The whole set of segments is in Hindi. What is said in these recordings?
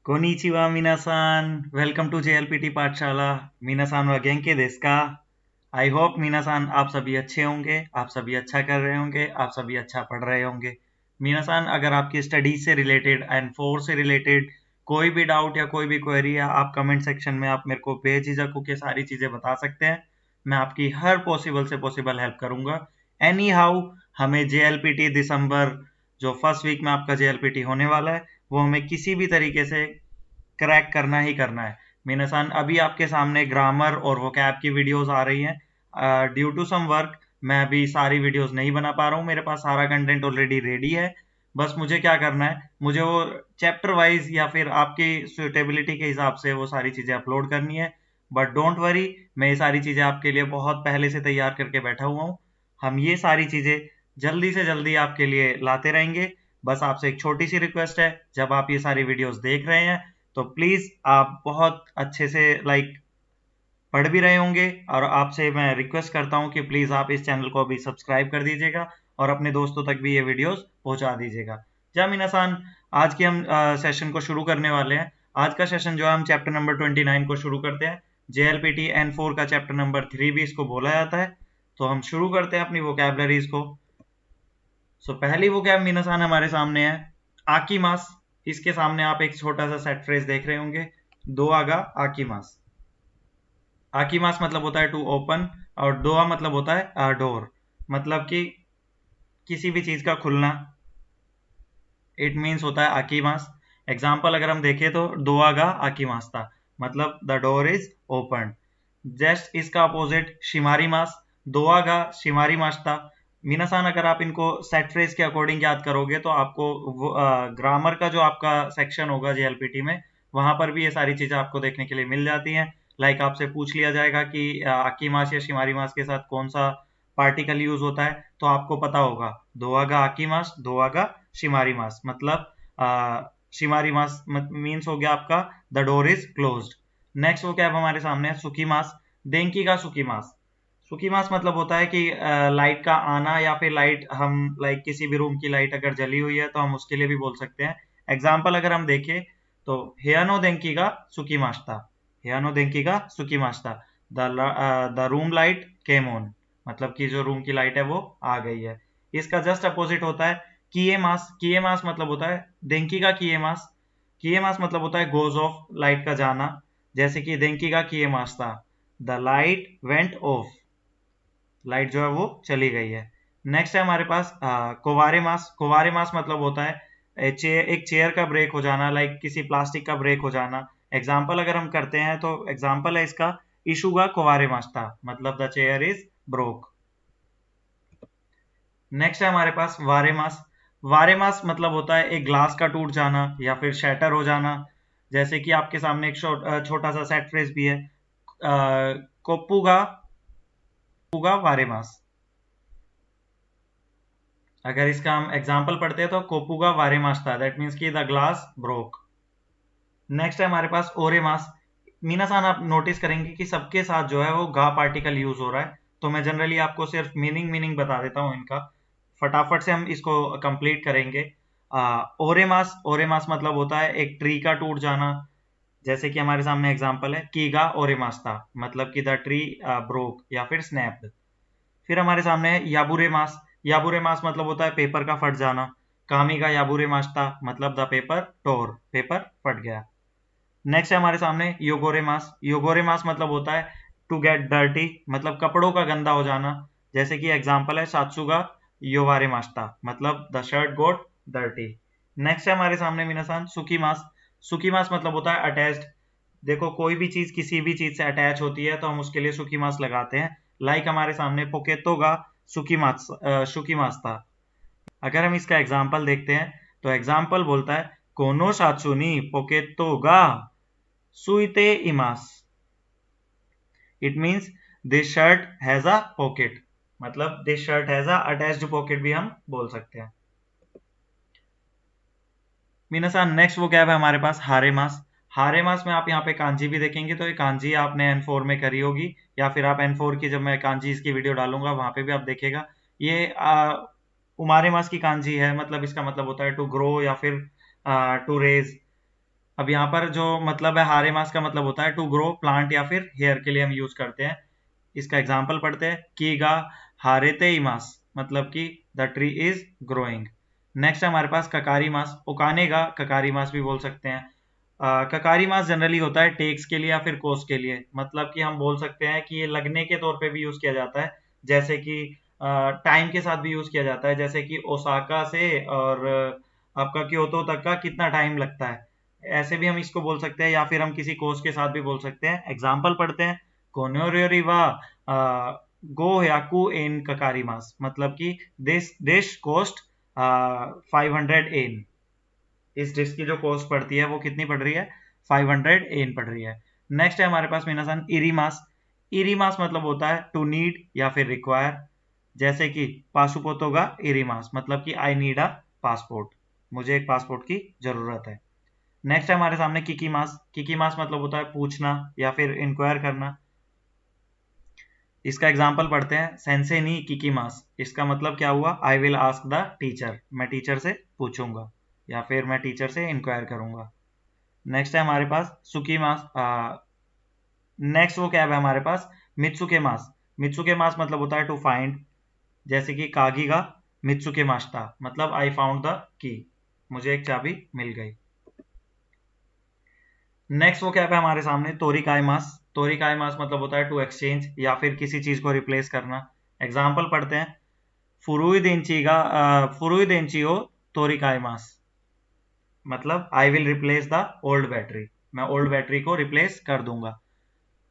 Konnichiwa minasan. Welcome to JLPT पाठशाला. minasan wa genki desu ka? I hope मीनासान आप सभी अच्छे होंगे, आप सभी अच्छा कर रहे होंगे, आप सभी अच्छा पढ़ रहे होंगे। मीनासान अगर आपकी स्टडीज से रिलेटेड एंड फोर से रिलेटेड कोई भी डाउट या कोई भी क्वेरी है, आप कमेंट सेक्शन में आप मेरे को बेझिझक होकर सारी चीजें बता सकते हैं। मैं आपकी हर पॉसिबल से पॉसिबल हेल्प करूंगा। एनी हाउ हमें JLPT दिसंबर जो फर्स्ट वीक में आपका JLPT होने वाला है, वो हमें किसी भी तरीके से क्रैक करना ही करना है। मीनासान अभी आपके सामने ग्रामर और वोकैब की वीडियोस आ रही हैं। ड्यू टू सम वर्क मैं अभी सारी वीडियोस नहीं बना पा रहा हूँ। मेरे पास सारा कंटेंट ऑलरेडी रेडी है। बस मुझे क्या करना है, मुझे वो चैप्टर वाइज या फिर आपकी सुटेबिलिटी के हिसाब से वो सारी चीजें अपलोड करनी है। बट डोंट वरी, मैं ये सारी चीजें आपके लिए बहुत पहले से तैयार करके बैठा हुआ हूँ। हम ये सारी चीजें जल्दी से जल्दी आपके लिए लाते रहेंगे। बस आपसे एक छोटी सी रिक्वेस्ट है, जब आप ये सारी वीडियोस देख रहे हैं तो प्लीज आप बहुत अच्छे से पढ़ भी रहे होंगे, और आपसे मैं रिक्वेस्ट करता हूं कि प्लीज आप इस चैनल को अभी सब्सक्राइब कर दीजिएगा और अपने दोस्तों तक भी ये वीडियोस पहुंचा दीजिएगा। जा मीनासान, आज की हम सेशन को शुरू करने वाले हैं। आज का सेशन जो है, हम चैप्टर नंबर 29 को शुरू करते हैं। JLPT N4 का चैप्टर नंबर 3 भी इसको बोला जाता है। तो हम शुरू करते हैं अपनी वोकैबलरीज को। पहली वोकैब मीनासान हमारे सामने है आकीमास। इसके सामने आप एक छोटा सा सेट फ्रेज देख रहे होंगे, दो आगा आकीमास। आकीमास मतलब होता है टू ओपन, और दोआ मतलब होता है डोर, मतलब कि किसी भी चीज का खुलना। इट मीन्स होता है आकीमास। एग्जाम्पल अगर हम देखें तो दोआगा आकीमास था, मतलब the door is open. Just इसका अपोजिट शिमारी मास, दोआगा शिमारी मास था। मीनासान अगर आप इनको सेट फ्रेज के अकॉर्डिंग याद करोगे तो आपको ग्रामर का जो आपका सेक्शन होगा JLPT में, वहां पर भी ये सारी चीजें आपको देखने के लिए मिल जाती हैं। लाइक आपसे पूछ लिया जाएगा कि आकी मास या शिमारी मास के साथ कौन सा पार्टिकल यूज होता है, तो आपको पता होगा दोआगा आकी मास, दोआगा शिमारी मास। मतलब शिमारी मास मीन्स हो गया आपका the door is closed. Next वो क्या हमारे सामने है सुकी मास, देंकी का सुकी मास। सुकी मास मतलब होता है कि लाइट का आना, या फिर लाइट हम किसी भी रूम की लाइट अगर जली हुई है तो हम उसके लिए भी बोल सकते हैं। एग्जाम्पल अगर हम देखें तो हेयानो देंकी का सुकी मास था, हेयानो देंकी का सुकी मास था। The room light came on, मतलब कि जो रूम की लाइट है वो आ गई है। इसका जस्ट अपोजिट होता है किए मास। किए मास मतलब होता है देंकी का किए मास। किए मास मतलब होता है गोज ऑफ, लाइट का जाना। जैसे कि देंकी का किए मास था, the light went of, light जो है वो चली गई है। नेक्स्ट है हमारे पास कोवारे मास। कोवारे मास मतलब होता है एक चेयर का ब्रेक हो जाना, लाइक किसी प्लास्टिक का ब्रेक हो जाना। एग्जाम्पल अगर हम करते हैं तो एग्जाम्पल है इसका इशुगा कोवारे मास था, मतलब the chair is broke. Next है हमारे पास वारे मास। वारे मास मतलब होता है एक ग्लास का टूट जाना या फिर शैटर हो जाना। जैसे कि आपके सामने एक छोटा सा सेट फ्रेज भी है, कोपुगा वारे मास। अगर इसका हम एग्जाम्पल पढ़ते हैं तो कोपुगा वारे मास था, दैट मीन्स कि द ग्लास ब्रोक। नेक्स्ट है हमारे पास ओरे मास। मीनासान आप नोटिस करेंगे कि सबके साथ जो है वो गा पार्टिकल यूज हो रहा है, तो मैं जनरली आपको सिर्फ मीनिंग मीनिंग बता देता हूँ इनका। फटाफट से हम इसको कंप्लीट करेंगे। ओरे मास, ओरे मास मतलब होता है एक ट्री का टूट जाना। जैसे कि हमारे सामने एग्जाम्पल है कीगा ओरे मास था, मतलब कि द ट्री ब्रोक या फिर स्नैप्ड। फिर हमारे सामने है याबुरे मास। याबुरे मास मतलब होता है पेपर का फट जाना। कामी का याबुरे मास था, मतलब द पेपर टोर, पेपर फट गया। नेक्स्ट है हमारे सामने योगोरे मास। योगोरे मास मतलब होता है टू गेट डर्टी, मतलब कपड़ों का गंदा हो जाना। जैसे कि एग्जाम्पल है सात्सुगा योवारे मास था, मतलब the shirt got dirty. Next है हमारे सामने मीनासान सुकी मास। सुकी मास मतलब होता है अटैच्ड। देखो कोई भी चीज किसी भी चीज से अटैच होती है तो हम उसके लिए सुकी मास लगाते हैं। लाइक हमारे सामने पोकेतो का सुकी मास था। अगर हम इसका एग्जाम्पल देखते हैं तो एग्जाम्पल बोलता है कोनो सात्सु ni पोकेतो गा सुइते इमास। It means this shirt has a pocket, मतलब this shirt has a attached pocket भी हम बोल सकते हैं। मीनासान नेक्स्ट वो क्या है हमारे पास हारे मास। हारे मास में आप यहाँ पे कांजी भी देखेंगे, तो ये कांजी आपने N4 में करी होगी, या फिर आप N4 की जब मैं कांजी इसकी वीडियो डालूंगा वहां पे भी आप देखेगा। ये उमारे मास की कांजी है, मतलब इसका मतलब होता है टू ग्रो या फिर टू रेज। अब यहाँ पर जो मतलब है हारे मास का मतलब होता है टू ग्रो प्लांट या फिर हेयर के लिए हम यूज करते हैं। इसका एग्जाम्पल पढ़ते हैं। कीगा हारेते इमास मतलब कि the tree is growing. Next है हमारे पास ककारी मास। उकानेगा ककारी मास भी बोल सकते हैं। ककारी मास जनरली होता है टेक्स के लिए या फिर कोस के लिए, मतलब कि हम बोल सकते हैं कि ये लगने के तौर पे भी यूज किया जाता है, जैसे कि टाइम के साथ भी यूज किया जाता है, जैसे कि ओसाका से और आपका क्योतो तक का कितना टाइम लगता है, ऐसे भी हम इसको बोल सकते हैं, या फिर हम किसी कोस के साथ भी बोल सकते हैं। एग्जाम्पल पढ़ते हैं। कोनोरियोरी वा गो याकू एन ककारी मास मतलब कि दिस डिश कोस्ट 500 एन। इस डिश की जो कॉस्ट पड़ती है वो कितनी पड़ रही है, 500 एन पड़ रही है। नेक्स्ट है हमारे पास मीनासन इरीमास। इरीमास मतलब होता है टू नीड या फिर रिक्वायर, जैसे कि पासुपोतोगा इरीमास मतलब कि आई नीड अ पासपोर्ट, मुझे एक पासपोर्ट की जरूरत है। नेक्स्ट है हमारे सामने किकी मास। किकी मास मतलब होता है पूछना या फिर इंक्वायर करना। इसका एग्जाम्पल पढ़ते हैं। सेंसे नी किकी मास, इसका मतलब क्या हुआ, I will ask the teacher, मैं टीचर से पूछूंगा या फिर मैं टीचर से इंक्वायर करूंगा। नेक्स्ट है हमारे पास सुकी मास। नेक्स्ट वो क्या है हमारे पास, मित्सुके मास। मित्सुके मास मतलब होता है टू फाइंड, जैसे कि कागी का मित्सुके मास्ता मतलब आई फाउंड द की, मुझे एक चाबी मिल गई। नेक्स्ट वो क्या है हमारे सामने, तोरिकाई मास। तोरिकाई मास मतलब होता है टू एक्सचेंज या फिर किसी चीज को रिप्लेस करना। एग्जाम्पल पढ़ते हैं। फुरुई देंचीगा फुरुई देंचियो तोरिकाई मास मतलब I will replace the old battery, मैं ओल्ड बैटरी को रिप्लेस कर दूंगा।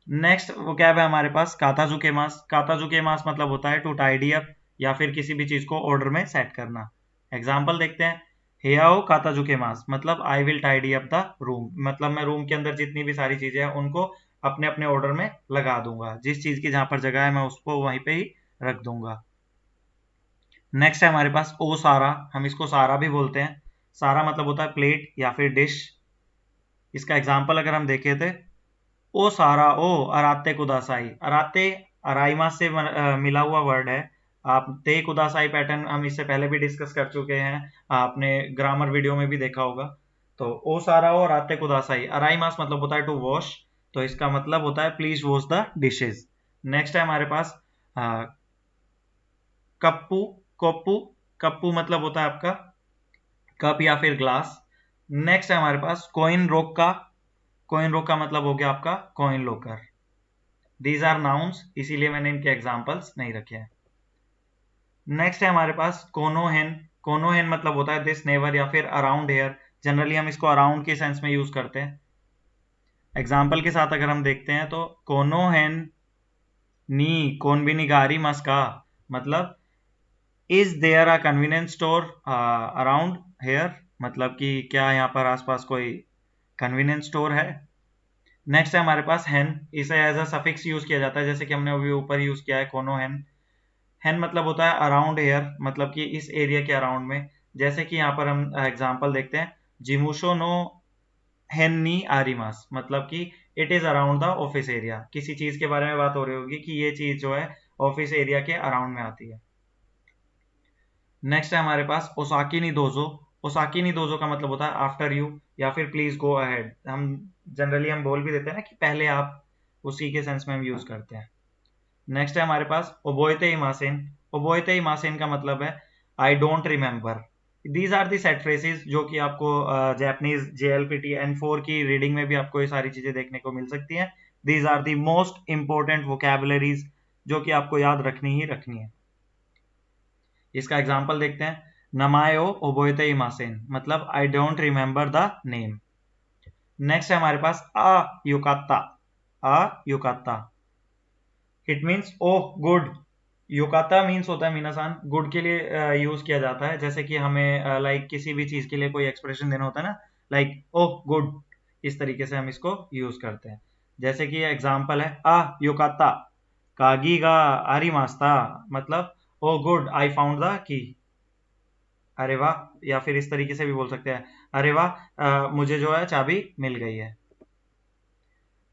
नेक्स्ट वो क्या है हमारे पास, काताजुके मास। काताजुके मास मतलब होता है टू टाइडी अप या फिर किसी भी चीज को ऑर्डर में सेट करना। एग्जाम्पल देखते हैं। हेयाओ काताजुके मास मतलब I will tidy up the room, मतलब मैं रूम के अंदर जितनी भी सारी चीजें हैं उनको अपने अपने ऑर्डर में लगा दूंगा, जिस चीज की जहां पर जगह है मैं उसको वहीं पे ही रख दूंगा। नेक्स्ट है हमारे पास ओ सारा। हम इसको सारा भी बोलते हैं। सारा मतलब होता है प्लेट या फिर डिश। इसका एग्जाम्पल अगर हम देखें थे, ओ सारा ओ अराते कुदासाई। अराते अराइमा से मिला हुआ वर्ड है। आप ते कुदासाई पैटर्न हम इससे पहले भी डिस्कस कर चुके हैं, आपने ग्रामर वीडियो में भी देखा होगा। तो ओ सारा ओ अराते कुदासाई, अराइमास मतलब होता है टू वॉश, तो इसका मतलब होता है please wash the dishes. Next है हमारे पास कप्पू कोप्पू। कप्पू मतलब होता है आपका कप या फिर ग्लास। नेक्स्ट है हमारे पास कॉइन रोका। कॉइन रोका मतलब हो गया आपका coin locker. These are nouns, इसीलिए मैंने इनके एग्जाम्पल्स नहीं रखे हैं। नेक्स्ट है हमारे पास कोनोहेन। कोनोहेन मतलब होता है दिस नेवर या फिर अराउंड हेयर, जनरली हम इसको अराउंड के सेंस में यूज करते हैं। एग्जाम्पल के साथ अगर हम देखते हैं तो कोनोहेन नी कोनबिनिगारी मस्का मतलब is there a convenience store around here, मतलब कि क्या यहाँ पर आसपास कोई कन्वीनियंस स्टोर है। नेक्स्ट है हमारे पास हैन। इसे एज अ सफिक्स यूज किया जाता है, जैसे कि हमने अभी ऊपर यूज किया है कोनो हैन। हैन मतलब होता है अराउंड हेयर, मतलब कि इस एरिया के अराउंड में। जैसे कि यहाँ पर हम एग्जांपल देखते हैं। जिमुशो नो हैन नी आरिमास मतलब कि it is around the office area, किसी चीज के बारे में बात हो रही होगी कि ये चीज जो है ऑफिस एरिया के अराउंड में आती है। नेक्स्ट है हमारे पास ओसाकी नी दोजो। ओसाकी नी दोजो का मतलब होता है आफ्टर यू या फिर प्लीज गो अहेड। हम जनरली हम बोल भी देते हैं ना कि पहले आप, उसी के सेंस में हम यूज करते हैं। नेक्स्ट है हमारे पास ओबोएते इमासेन। ओबोएते इमासेन का मतलब है I don't remember. These are the set phrases जो कि आपको जैपनीज जेएलपीटी N4 की रीडिंग में भी आपको ये सारी चीजें देखने को मिल सकती हैं। These are the most important vocabularies जो कि आपको याद रखनी ही रखनी है। इसका एग्जाम्पल देखते हैं। नमायो ओबोएते इमासेन मतलब I don't remember the name. Next है हमारे पास आ युकाता। आ युकाता इट मीन्स ओह गुड। युकाता मीन्स होता है मीनासान गुड के लिए यूज किया जाता है, जैसे कि हमें लाइक किसी भी चीज के लिए कोई एक्सप्रेशन देना होता है ना, लाइक ओह गुड, इस तरीके से हम इसको यूज करते हैं। जैसे कि एग्जाम्पल है आ युकाता कागी गा आरी मास्ता मतलब oh good I found the key, अरे वाह, या फिर इस तरीके से भी बोल सकते हैं अरे वाह मुझे जो है चाबी मिल गई है।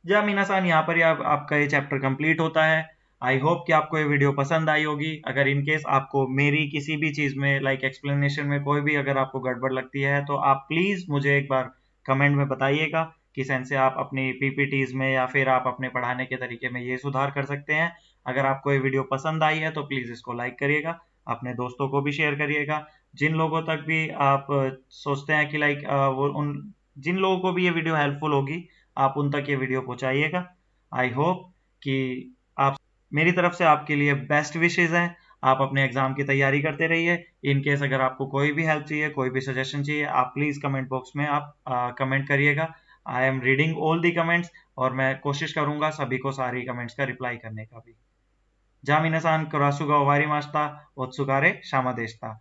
जय मीनासान, यहाँ पर ही आपका ये चैप्टर कंप्लीट होता है। आई होप कि आपको ये वीडियो पसंद आई होगी। अगर इन केस आपको मेरी किसी भी चीज में लाइक एक्सप्लेनेशन में कोई भी अगर आपको गड़बड़ लगती है तो आप प्लीज मुझे एक बार कमेंट में बताइएगा कि सेंसे आप अपनी पीपीटीज में या फिर आप अपने पढ़ाने के तरीके में ये सुधार कर सकते हैं। अगर आपको ये वीडियो पसंद आई है तो प्लीज़ इसको लाइक करिएगा, अपने दोस्तों को भी शेयर करिएगा। जिन लोगों तक भी आप सोचते हैं कि लाइक वो उन जिन लोगों को भी ये वीडियो हेल्पफुल होगी, आप उन तक ये वीडियो पहुंचाइएगा। आई होप कि आप मेरी तरफ से आपके लिए बेस्ट विशेज़ हैं। आप अपने एग्जाम की तैयारी करते रहिए। इन केस अगर आपको कोई भी हेल्प चाहिए, कोई भी सजेशन चाहिए, आप प्लीज़ कमेंट बॉक्स में आप कमेंट करिएगा। I am reading all the comments और मैं कोशिश करूंगा सभी को सारी कमेंट्स का रिप्लाई करने का भी। जा मिनासान कुरासुगा ओवारी मास्ता ओत्सुकारे शामा देशता।